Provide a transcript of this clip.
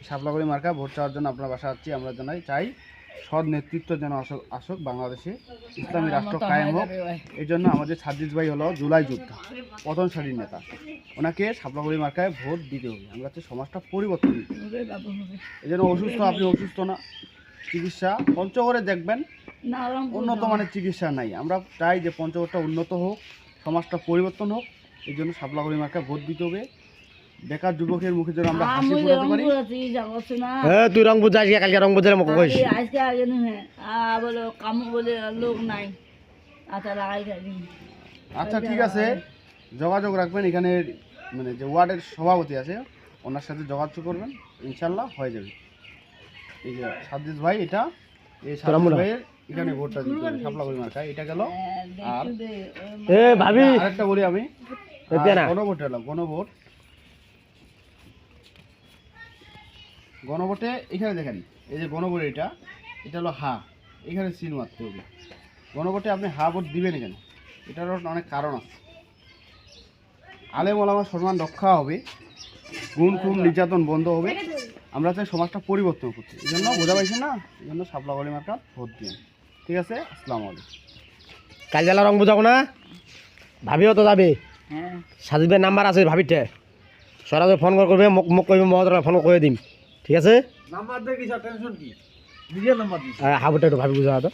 শাপলাকলি মার্কা ভোট চাওয়ার জন্য আপনার বাসা যাচ্ছি। আমরা চাই সৎ নেতৃত্ব যেন আসুক বাংলাদেশে, ইসলামী রাষ্ট্র কায়েম হোক। এই জন্য আমাদের সাদ্দিস ভাই হলো জুলাই যোদ্ধা, প্রথম সারির নেতা। ওনাকে শাপলাকলি মার্কায় ভোট দিতে হবে। আমরা চাই সমাজটা পরিবর্তন দিতে। এই জন্য অসুস্থ, আপনি অসুস্থ না, চিকিৎসা পঞ্চগড়ে দেখবেন উন্নত মানের চিকিৎসা নাই। আমরা চাই যে পঞ্চগড়টা উন্নত হোক, সমাজটা পরিবর্তন হোক। এই জন্য শাপলাকলি মার্কায় ভোট দিতে হবে। বেকার যুবকের মুখে যেন আমরা হাসি ফোটাতে পারি। হ্যাঁ তুই রংপুর যাস, কালকে রংপুর যাই মুখ কইস। আচ্ছা ঠিক আছে, যোগাযোগ রাখবেন। এখানে মানে যে ওয়ার্ডের সভাপতি আছে ওনার সাথে যোগাযোগ করবেন, ইনশাল্লাহ হয়ে যাবে। এই যে সাদ্দিস ভাই, এটা এই সাদ্দিস ভাইয়ের এখানে ভোটটা দিতে হবে শাপলাকলি মার্কায়। এটা গেল। আর ভাবি আরেকটা বলি আমি, গণভোট হলো গণভোটে এখানে দেখেন, এই যে গণভোট, এটা হলো হা, এখানে সিল মারতে হবে। গণভোটে আপনি হা ভোট দিবেন কেন, এটারও অনেক কারণ আছে। আলেম ওলামার সম্মান রক্ষা হবে, গুম খুম নির্যাতন বন্ধ হবে। আমরা চাই সমাজটা পরিবর্তন করতে। এই জন্য বোঝা পাইছি না, এই জন্য শাপলাকলি মার্কা ভোট দিন। ঠিক আছে, আসসালামু আলাইকুম। কাল জেলা রংপুর যাবো না, ভাবিও তো যাবে। সাজিদ ভাই নাম্বার আছে ভাবিতে, সরাসরি ফোন করবে, মোক কইবে, মহতরা ফোন করে দিম। ঠিক আছে, নাম্বার দিয়ে কি টেনশন কি, নিজের নাম্বার দিই। হাবুটা একটু ভাবি বুঝা তো।